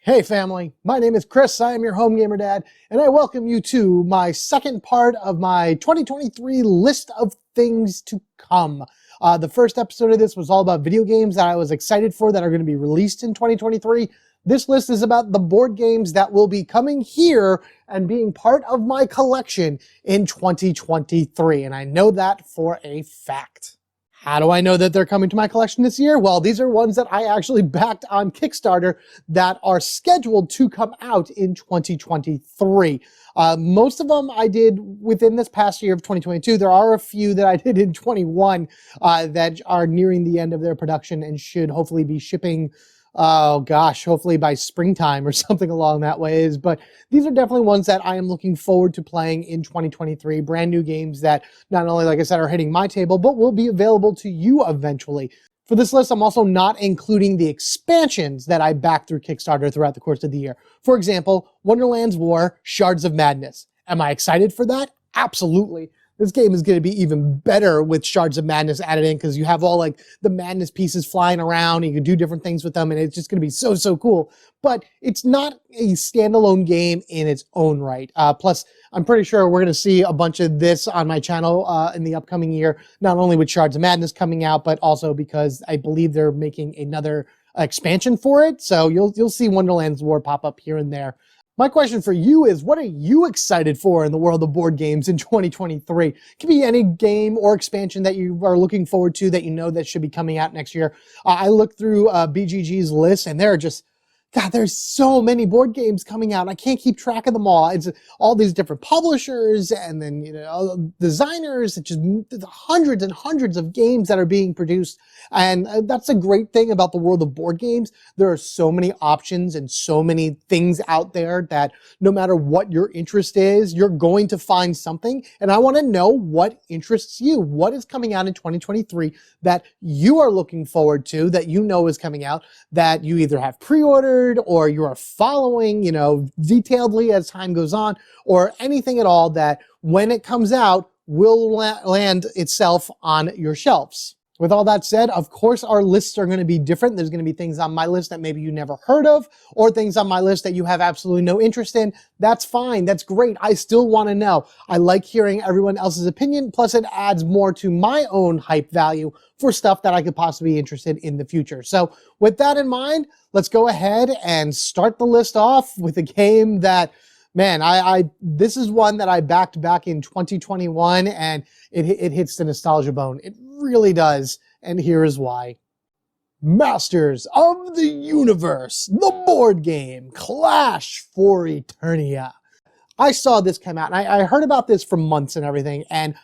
Hey family, my name is Chris, I am your home gamer dad, and I welcome you to my second part of my 2023 list of things to come. The first episode of this was all about video games that I was excited for that are going to be released in 2023. This list is about the board games that will be coming here and being part of my collection in 2023, and I know that for a fact. How do I know that they're coming to my collection this year? Well, these are ones that I actually backed on Kickstarter that are scheduled to come out in 2023. Most of them I did within this past year of 2022. There are a few that I did in 21 that are nearing the end of their production and should hopefully be shipping, oh gosh, hopefully by springtime or something along that ways. But these are definitely ones that I am looking forward to playing in 2023. Brand new games that not only, like I said, are hitting my table, but will be available to you eventually. For this list, I'm also not including the expansions that I backed through Kickstarter throughout the course of the year. For example, Wonderland's War, Shards of Madness. Am I excited for that? Absolutely. This game is going to be even better with Shards of Madness added in because you have all like the madness pieces flying around and you can do different things with them and it's just going to be so cool. But it's not a standalone game in its own right. Plus, I'm pretty sure we're going to see a bunch of this on my channel in the upcoming year, not only with Shards of Madness coming out, but also because I believe they're making another expansion for it. So you'll see Wonderland's War pop up here and there. My question for you is, what are you excited for in the world of board games in 2023? It could be any game or expansion that you are looking forward to that you know that should be coming out next year. I looked through BGG's list and there are just, God, there's so many board games coming out. I can't keep track of them all. It's all these different publishers and then, you know, designers. It's just hundreds and hundreds of games that are being produced. And that's a great thing about the world of board games. There are so many options and so many things out there that no matter what your interest is, you're going to find something. And I want to know what interests you. What is coming out in 2023 that you are looking forward to, that you know is coming out, that you either have pre-ordered or you are following, you know, detailedly as time goes on, or anything at all that when it comes out will land itself on your shelves. With all that said, of course, our lists are going to be different. There's going to be things on my list that maybe you never heard of, or things on my list that you have absolutely no interest in. That's fine. That's great. I still want to know. I like hearing everyone else's opinion. Plus, it adds more to my own hype value for stuff that I could possibly be interested in the future. So with that in mind, let's go ahead and start the list off with a game that, man, this is one that I backed back in 2021 and it hits the nostalgia bone. It really does. And here is why. Masters of the Universe, the board game, Clash for Eternia. I saw this come out and I heard about this for months and everything. And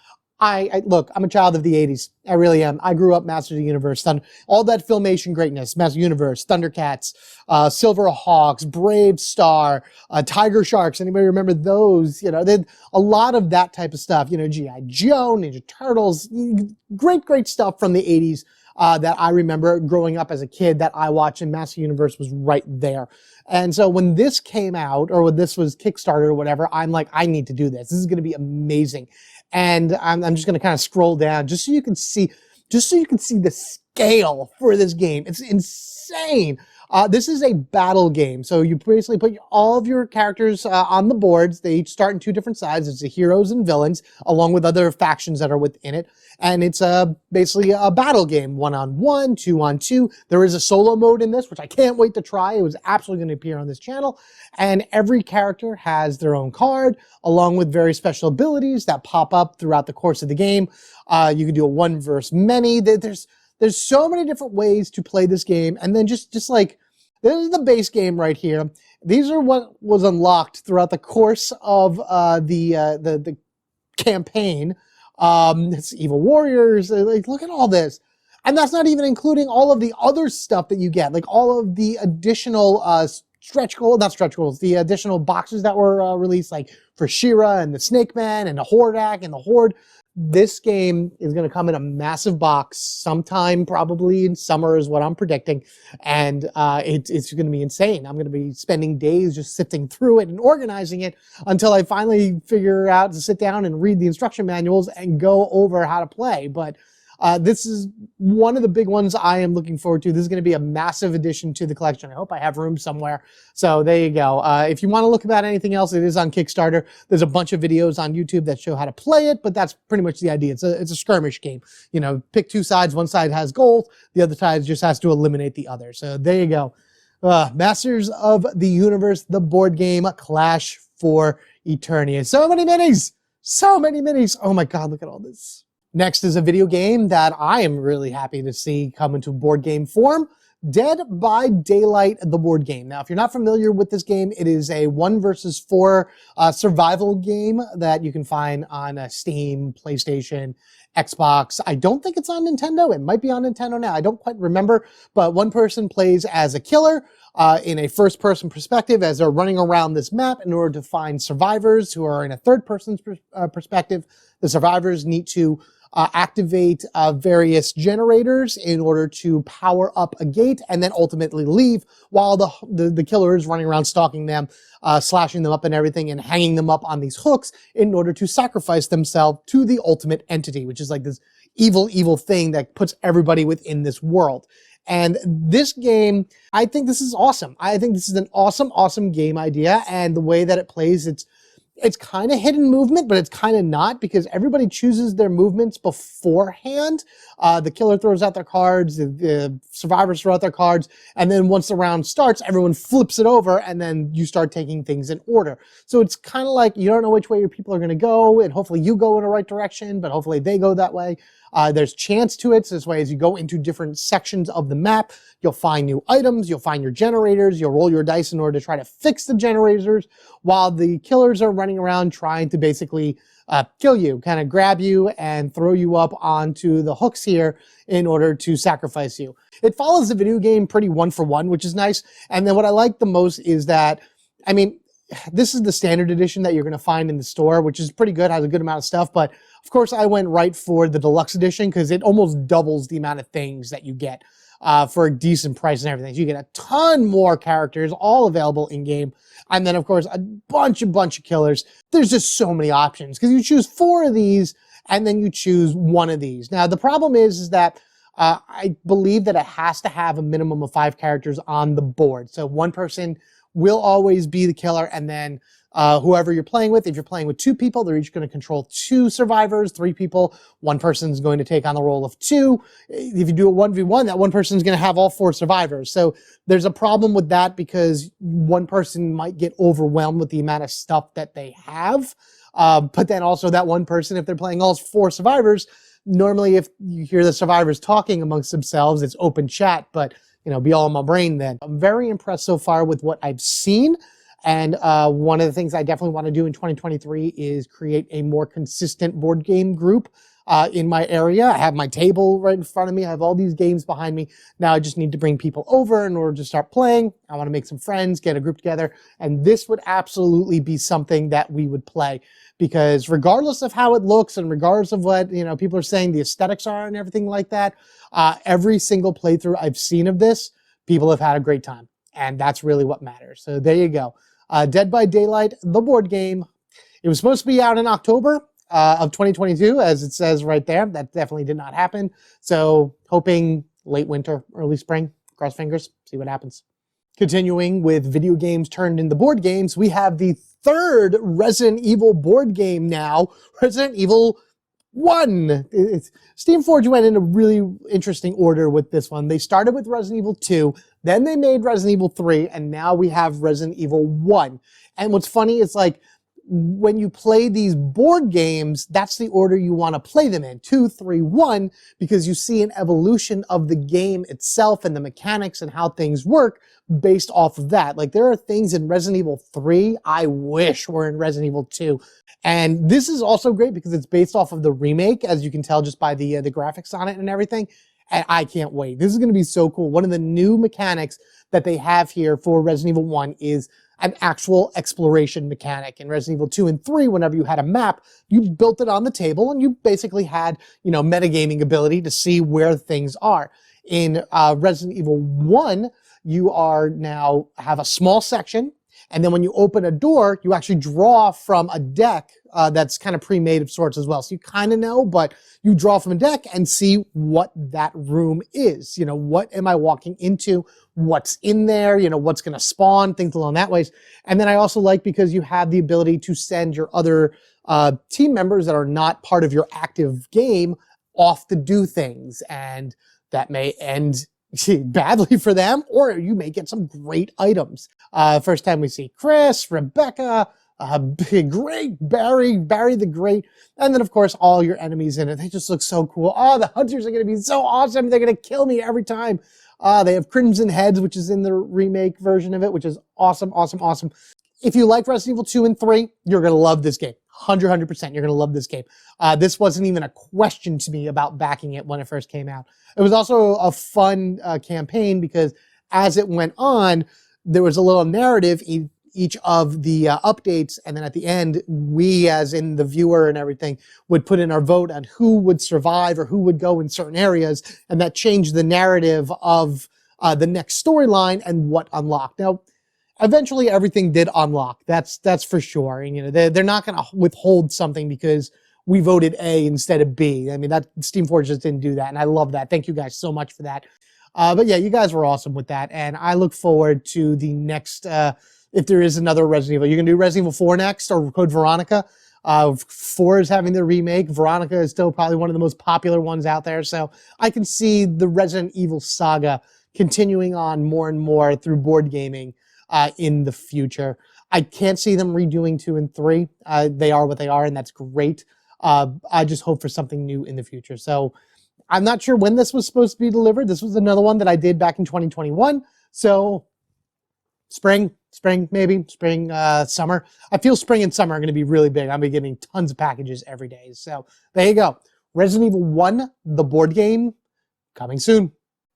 look, I'm a child of the 80s. I really am. I grew up Masters of the Universe, all that Filmation greatness, Masters of the Universe, Thundercats, Silverhawks, Brave Star, Tiger Sharks. Anybody remember those? You know, a lot of that type of stuff. You know, G.I. Joe, Ninja Turtles, great stuff from the 80s that I remember growing up as a kid that I watched, and Masters of the Universe was right there. And so when this came out, or when this was Kickstarter or whatever, I'm like, I need to do this. This is going to be amazing. And I'm just going to kind of scroll down just so you can see the scale for this game. It's insane. This is a battle game. So you basically put all of your characters on the boards. They each start in two different sides. It's the heroes and villains, along with other factions that are within it. And it's basically a battle game, 1-on-1, 2-on-2. There is a solo mode in this, which I can't wait to try. It was absolutely going to appear on this channel. And every character has their own card, along with very special abilities that pop up throughout the course of the game. You can do a one versus many. There's so many different ways to play this game. And then just like, this is the base game right here. These are what was unlocked throughout the course of the campaign. It's Evil Warriors. Like, look at all this. And that's not even including all of the other stuff that you get, like all of the additional the additional boxes that were released, like for She-Ra and the Snake Man and the Hordak and the Horde. This game is going to come in a massive box sometime, probably in summer is what I'm predicting. And it's going to be insane. I'm going to be spending days just sifting through it and organizing it until I finally figure out to sit down and read the instruction manuals and go over how to play. But This is one of the big ones I am looking forward to. This is going to be a massive addition to the collection. I hope I have room somewhere. So there you go. If you want to look about anything else, it is on Kickstarter. There's a bunch of videos on YouTube that show how to play it, but that's pretty much the idea. It's a skirmish game. You know, pick two sides. One side has gold. The other side just has to eliminate the other. So there you go. Masters of the Universe, the board game, Clash for Eternia. So many minis! So many minis! Oh my god, look at all this. Next is a video game that I am really happy to see come into board game form. Dead by Daylight, the board game. Now, if you're not familiar with this game, it is a 1 versus 4 survival game that you can find on Steam, PlayStation, Xbox. I don't think it's on Nintendo. It might be on Nintendo now. I don't quite remember, but one person plays as a killer in a first-person perspective as they're running around this map in order to find survivors who are in a third-person perspective. The survivors need to activate various generators in order to power up a gate and then ultimately leave while the killer is running around stalking them, slashing them up and everything and hanging them up on these hooks in order to sacrifice themselves to the ultimate entity, which is like this evil thing that puts everybody within this world. And this game, I think this is awesome. I think this is an awesome game idea, and the way that it plays, it's kind of hidden movement, but it's kind of not, because everybody chooses their movements beforehand. The killer throws out their cards, the survivors throw out their cards, and then once the round starts, everyone flips it over, and then you start taking things in order. So it's kind of like you don't know which way your people are going to go, and hopefully you go in the right direction, but hopefully they go that way. There's chance to it. So this way, as you go into different sections of the map, you'll find new items, you'll find your generators, you'll roll your dice in order to try to fix the generators, while the killers are running around trying to basically kill you, kind of grab you and throw you up onto the hooks here in order to sacrifice you. It follows the video game pretty one-for-one, which is nice. And then what I like the most is that, I mean, this is the standard edition that you're going to find in the store, which is pretty good, has a good amount of stuff. But of course, I went right for the deluxe edition because it almost doubles the amount of things that you get for a decent price and everything. So you get a ton more characters, all available in-game. And then, of course, a bunch of killers. There's just so many options because you choose 4 of these and then you choose 1 of these. Now, the problem is that I believe that it has to have a minimum of 5 characters on the board. So one person will always be the killer, and then whoever you're playing with, if you're playing with 2 people, they're each going to control 2 survivors. 3 people, one person's going to take on the role of 2. If you do a 1v1, that one person's going to have all 4 survivors. So there's a problem with that because one person might get overwhelmed with the amount of stuff that they have. But then also that one person, if they're playing all 4 survivors, normally if you hear the survivors talking amongst themselves, it's open chat, but you know, be all in my brain then. I'm very impressed so far with what I've seen. And one of the things I definitely want to do in 2023 is create a more consistent board game group in my area. I have my table right in front of me. I have all these games behind me. Now I just need to bring people over in order to start playing. I want to make some friends, get a group together. And this would absolutely be something that we would play. Because regardless of how it looks and regardless of what, you know, people are saying the aesthetics are and everything like that, every single playthrough I've seen of this, people have had a great time. And that's really what matters. So there you go. Dead by Daylight, the board game. It was supposed to be out in October of 2022, as it says right there. That definitely did not happen. So hoping late winter, early spring. Cross fingers, see what happens. Continuing with video games turned into board games, we have the 3rd Resident Evil board game now, Resident Evil 1. Steamforge went in a really interesting order with this one. They started with Resident Evil 2, then they made Resident Evil 3, and now we have Resident Evil 1. And what's funny is like, when you play these board games, that's the order you want to play them in, 2, 3, 1, because you see an evolution of the game itself and the mechanics and how things work based off of that. Like there are things in Resident Evil 3 I wish were in Resident Evil 2. And this is also great because it's based off of the remake, as you can tell just by the graphics on it and everything. And I can't wait. This is going to be so cool. One of the new mechanics that they have here for Resident Evil 1 is an actual exploration mechanic. In Resident Evil 2 and 3, whenever you had a map, you built it on the table and you basically had, you know, metagaming ability to see where things are. In Resident Evil 1, you are now have a small section And then when you open a door, you actually draw from a deck that's kind of pre-made of sorts as well. So you kind of know, but you draw from a deck and see what that room is. You know, what am I walking into? What's in there? You know, what's going to spawn? Things along that ways. And then I also like because you have the ability to send your other team members that are not part of your active game off to do things. And that may end badly for them, or you may get some great items. First time we see Chris, Rebecca, great Barry the Great, and then of course all your enemies in it. They just look so cool. Oh, the hunters are going to be so awesome. They're going to kill me every time. They have Crimson Heads, which is in the remake version of it, which is awesome, awesome, awesome. If you like Resident Evil 2 and 3, you're going to love this game. 100%. You're going to love this game. This wasn't even a question to me about backing it when it first came out. It was also a fun campaign because as it went on, there was a little narrative in each of the updates. And then at the end, we, as in the viewer and everything, would put in our vote on who would survive or who would go in certain areas. And that changed the narrative of the next storyline and what unlocked. Now, eventually everything did unlock. That's for sure. And, you know, they're not going to withhold something because we voted A instead of B. I mean, that Steamforge just didn't do that. And I love that. Thank you guys so much for that. But yeah, you guys were awesome with that. And I look forward to the next, if there is another Resident Evil. You're going to do Resident Evil 4 next or Code Veronica. 4 is having the remake. Veronica is still probably one of the most popular ones out there. So I can see the Resident Evil saga continuing on more and more through board gaming in the future. I can't see them redoing 2 and 3. They are what they are, and that's great. I just hope for something new in the future. So I'm not sure when this was supposed to be delivered. This was another one that I did back in 2021. So spring, maybe, summer. I feel spring and summer are going to be really big. I'm going to be getting tons of packages every day. So there you go. Resident Evil 1, the board game, coming soon.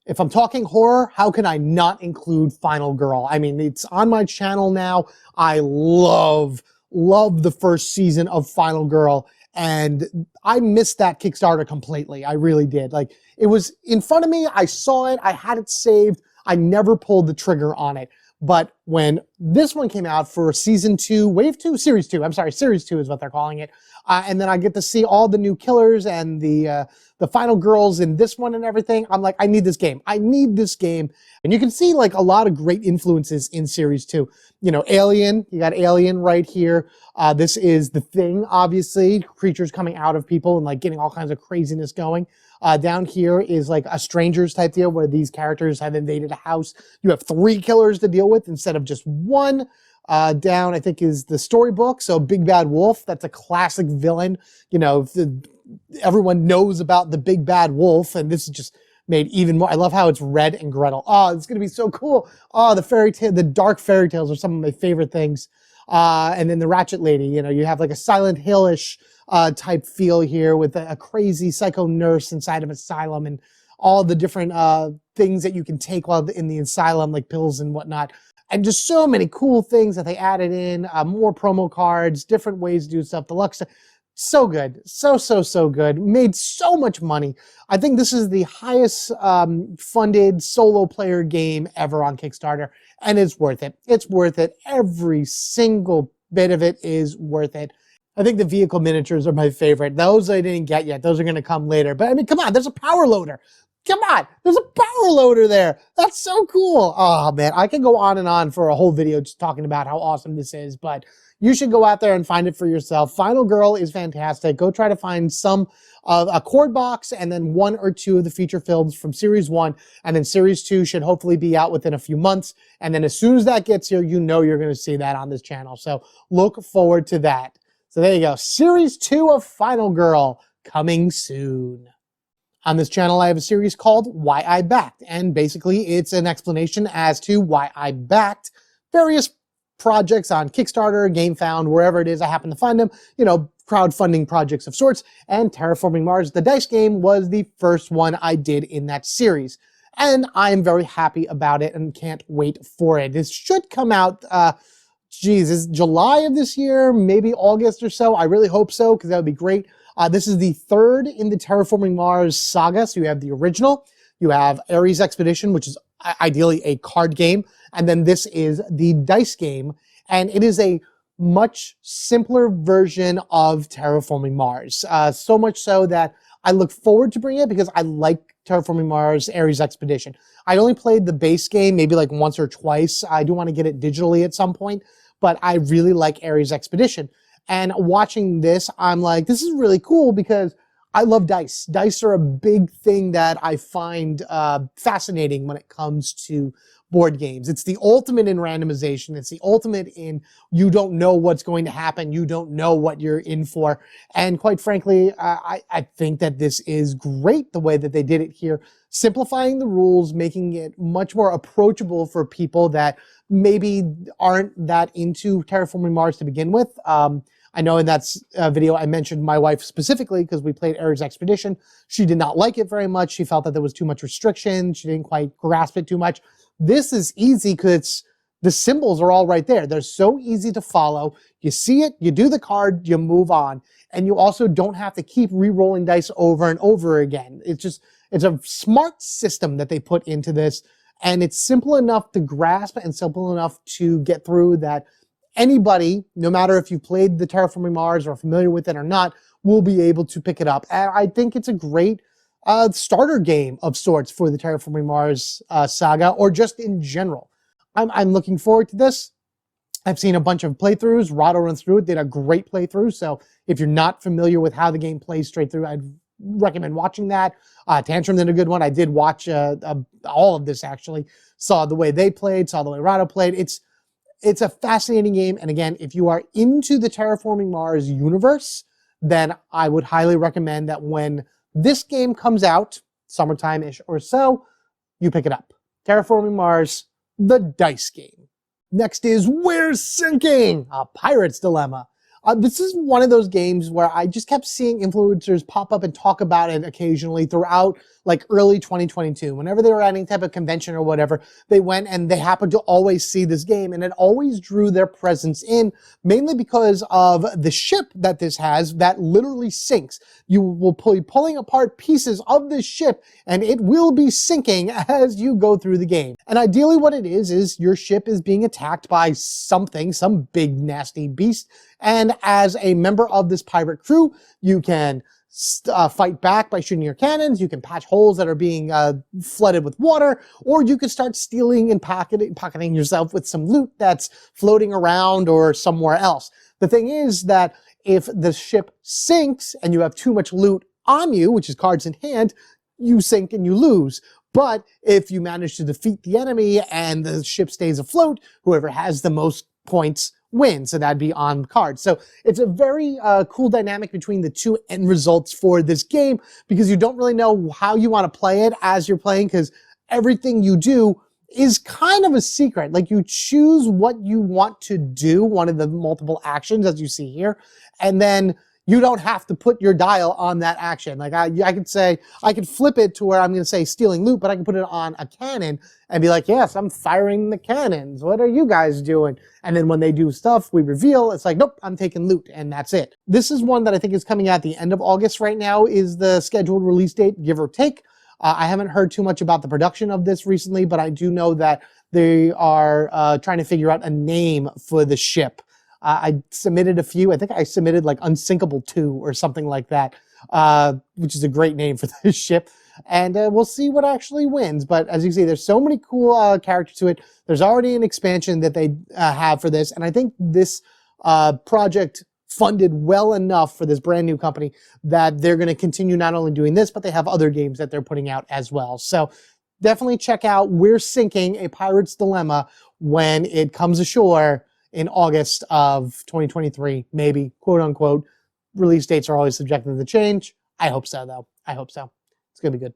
If I'm talking horror, how can I not include Final Girl? I mean, it's on my channel now. I love the first season of Final Girl. And I missed that Kickstarter completely. I really did. Like, it was in front of me. I saw it. I had it saved. I never pulled the trigger on it. But when this one came out for season 2, wave 2, series 2, I'm sorry, series 2 is what they're calling it. And then I get to see all the new killers and the final girls in this one and everything. I'm like, I need this game. I need this game. And you can see like a lot of great influences in series 2. You know, Alien, you got Alien right here. This is The Thing, obviously, creatures coming out of people and like getting all kinds of craziness going. Down here is like a Strangers type deal where these characters have invaded a house. You have 3 killers to deal with instead of just 1. Down, I think, is the storybook. So Big Bad Wolf, that's a classic villain. You know, everyone knows about the Big Bad Wolf, and this is just made even more. I love how it's Red and Gretel. Oh, it's going to be so cool. Oh, the dark fairy tales are some of my favorite things. And then the Ratchet Lady, you know, you have like a Silent Hill-ish type feel here with a crazy psycho nurse inside of an asylum and all the different things that you can take while in the asylum, like pills and whatnot. And just so many cool things that they added in, more promo cards, different ways to do stuff, deluxe. So good. So good. Made so much money. I think this is the highest funded solo player game ever on Kickstarter, and it's worth it. It's worth it. Every single bit of it is worth it. I think the vehicle miniatures are my favorite. Those I didn't get yet. Those are going to come later. But I mean, come on, there's a power loader. Come on, there's a power loader there. That's so cool. Oh man, I can go on and on for a whole video just talking about how awesome this is, but you should go out there and find it for yourself. Final Girl is fantastic. Go try to find some a cord box and then 1 or 2 of the feature films from series 1, and then series 2 should hopefully be out within a few months. And then as soon as that gets here, you know you're going to see that on this channel. So look forward to that. So there you go. Series 2 of Final Girl coming soon. On this channel, I have a series called Why I Backed, and basically it's an explanation as to why I backed various projects on Kickstarter, GameFound, wherever it is I happen to find them, you know, crowdfunding projects of sorts, and Terraforming Mars, the dice game, was the first one I did in that series. And I am very happy about it and can't wait for it. This should come out, is July of this year, maybe August or so. I really hope so, because that would be great. This is the 3rd in the Terraforming Mars saga. So you have the original, you have Ares Expedition, which is ideally a card game, and then this is the dice game. And it is a much simpler version of Terraforming Mars. So much so that I look forward to bringing it because I like Terraforming Mars Ares Expedition. I only played the base game maybe like once or twice. I do want to get it digitally at some point, but I really like Ares Expedition. And watching this, I'm like, this is really cool because I love dice. Dice are a big thing that I find fascinating when it comes to board games. It's the ultimate in randomization. It's the ultimate in you don't know what's going to happen. You don't know what you're in for. And quite frankly, I think that this is great the way that they did it here, simplifying the rules, making it much more approachable for people that maybe aren't that into Terraforming Mars to begin with. I know in that video I mentioned my wife specifically because we played Ares Expedition. She did not like it very much. She felt that there was too much restriction. She didn't quite grasp it too much. This is easy because the symbols are all right there. They're so easy to follow. You see it, you do the card, you move on. And you also don't have to keep re-rolling dice over and over again. It's a smart system that they put into this. And it's simple enough to grasp and simple enough to get through that anybody, no matter if you've played the Terraforming Mars or are familiar with it or not, will be able to pick it up. And I think it's a great starter game of sorts for the Terraforming Mars saga, or just in general. I'm looking forward to this. I've seen a bunch of playthroughs. Rahdo runs through it, did a great playthrough. So if you're not familiar with how the game plays straight through, I'd recommend watching that. Tantrum did a good one. I did watch all of this actually. Saw the way they played, saw the way Rahdo played. It's a fascinating game. And again, if you are into the Terraforming Mars universe, then I would highly recommend that when this game comes out, summertime-ish or so, you pick it up. Terraforming Mars, the dice game. Next is We're Sinking, a pirate's dilemma. This is one of those games where I just kept seeing influencers pop up and talk about it occasionally throughout like early 2022. Whenever they were at any type of convention or whatever, they went and they happened to always see this game, and it always drew their presence in, mainly because of the ship that this has that literally sinks. You will be pulling apart pieces of this ship and it will be sinking as you go through the game. And ideally what it is your ship is being attacked by something, some big nasty beast. And as a member of this pirate crew, you can fight back by shooting your cannons, you can patch holes that are being flooded with water, or you can start stealing and pocketing yourself with some loot that's floating around or somewhere else. The thing is that if the ship sinks and you have too much loot on you, which is cards in hand, you sink and you lose. But if you manage to defeat the enemy and the ship stays afloat, whoever has the most points wins, and that'd be on cards. So it's a very cool dynamic between the two end results for this game, because you don't really know how you want to play it as you're playing, because everything you do is kind of a secret. Like, you choose what you want to do, one of the multiple actions as you see here, and then you don't have to put your dial on that action. Like I could say, I could flip it to where I'm going to say stealing loot, but I can put it on a cannon and be like, yes, I'm firing the cannons. What are you guys doing? And then when they do stuff, we reveal, it's like, nope, I'm taking loot, and that's it. This is one that I think is coming out at the end of August right now is the scheduled release date, give or take. I haven't heard too much about the production of this recently, but I do know that they are trying to figure out a name for the ship. I submitted a few. I think I submitted like Unsinkable 2 or something like that, which is a great name for the ship. And we'll see what actually wins. But as you can see, there's so many cool characters to it. There's already an expansion that they have for this. And I think this project funded well enough for this brand new company that they're going to continue not only doing this, but they have other games that they're putting out as well. So definitely check out We're Sinking, a Pirate's Dilemma, when it comes ashore in August of 2023, maybe, quote unquote. Release dates are always subjected to change. I hope so, though. I hope so. It's going to be good.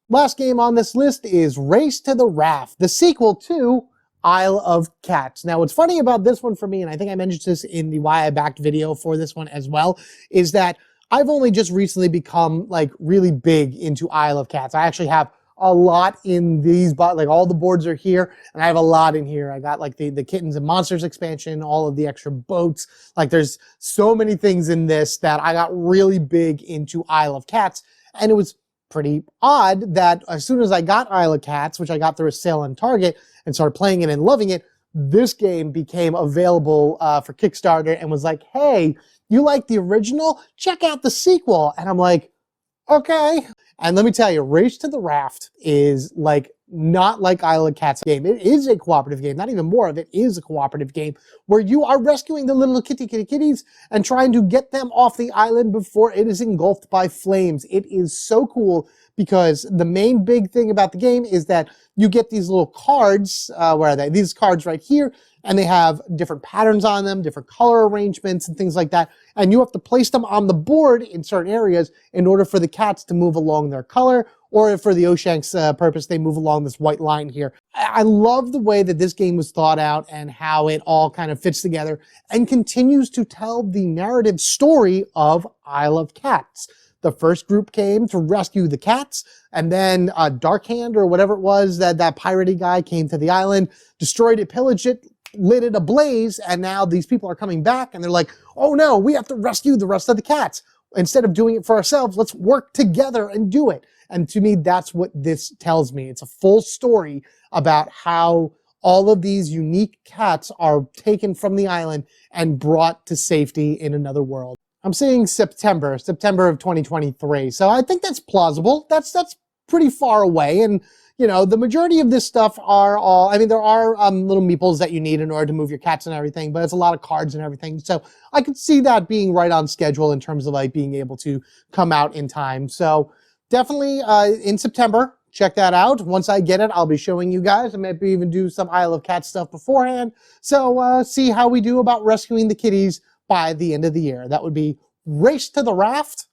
Last game on this list is Race to the Raft, the sequel to Isle of Cats. Now, what's funny about this one for me, and I think I mentioned this in the Why I Backed video for this one as well, is that I've only just recently become like really big into Isle of Cats. I actually have a lot in these, but like all the boards are here, and I have a lot in here. I got like the Kittens and Monsters expansion, all of the extra boats. Like, there's so many things in this that I got really big into Isle of Cats. And it was pretty odd that as soon as I got Isle of Cats, which I got through a sale on Target and started playing it and loving it, this game became available for Kickstarter and was like, hey, you like the original? Check out the sequel. And I'm like, okay. And let me tell you, Race to the Raft is like not like Isle of Cats game. It is a cooperative game. Not even more of it is a cooperative game where you are rescuing the little kitties and trying to get them off the island before it is engulfed by flames. It is so cool because the main big thing about the game is that you get these little cards. Where are they? These cards right here. And they have different patterns on them, different color arrangements and things like that. And you have to place them on the board in certain areas in order for the cats to move along their color, or for the Oshank's purpose, they move along this white line here. I love the way that this game was thought out and how it all kind of fits together and continues to tell the narrative story of Isle of Cats. The first group came to rescue the cats, and then Darkhand, or whatever it was, that piratey guy came to the island, destroyed it, pillaged it, lit it ablaze, and now these people are coming back and they're like, oh no, we have to rescue the rest of the cats. Instead of doing it for ourselves, let's work together and do it. And to me, that's what this tells me. It's a full story about how all of these unique cats are taken from the island and brought to safety in another world. I'm seeing September of 2023. So I think that's plausible. That's pretty far away. And you know, the majority of this stuff are all, I mean, there are little meeples that you need in order to move your cats and everything, but it's a lot of cards and everything. So I could see that being right on schedule in terms of like being able to come out in time. So definitely in September, check that out. Once I get it, I'll be showing you guys. I maybe even do some Isle of Cats stuff beforehand. So see how we do about rescuing the kitties by the end of the year. That would be Race to the Raft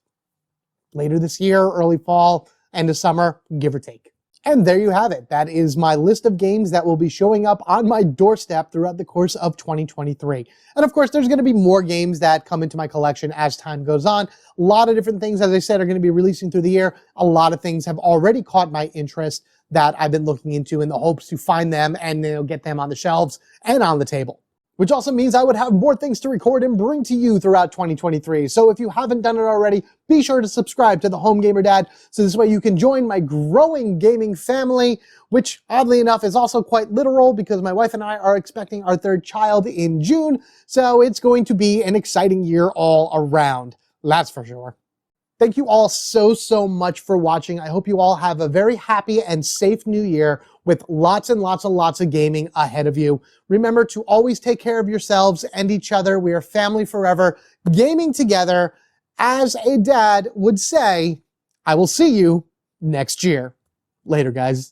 later this year, early fall, end of summer, give or take. And there you have it. That is my list of games that will be showing up on my doorstep throughout the course of 2023. And of course, there's going to be more games that come into my collection as time goes on. A lot of different things, as I said, are going to be releasing through the year. A lot of things have already caught my interest that I've been looking into in the hopes to find them and get them on the shelves and on the table. Which also means I would have more things to record and bring to you throughout 2023. So if you haven't done it already, be sure to subscribe to the Home Gamer Dad, so this way you can join my growing gaming family, which oddly enough is also quite literal because my wife and I are expecting our third child in June. So it's going to be an exciting year all around. That's for sure. Thank you all so much for watching. I hope you all have a very happy and safe new year with lots and lots of gaming ahead of you. Remember to always take care of yourselves and each other. We are family forever, gaming together. As a dad would say, I will see you next year. Later, guys.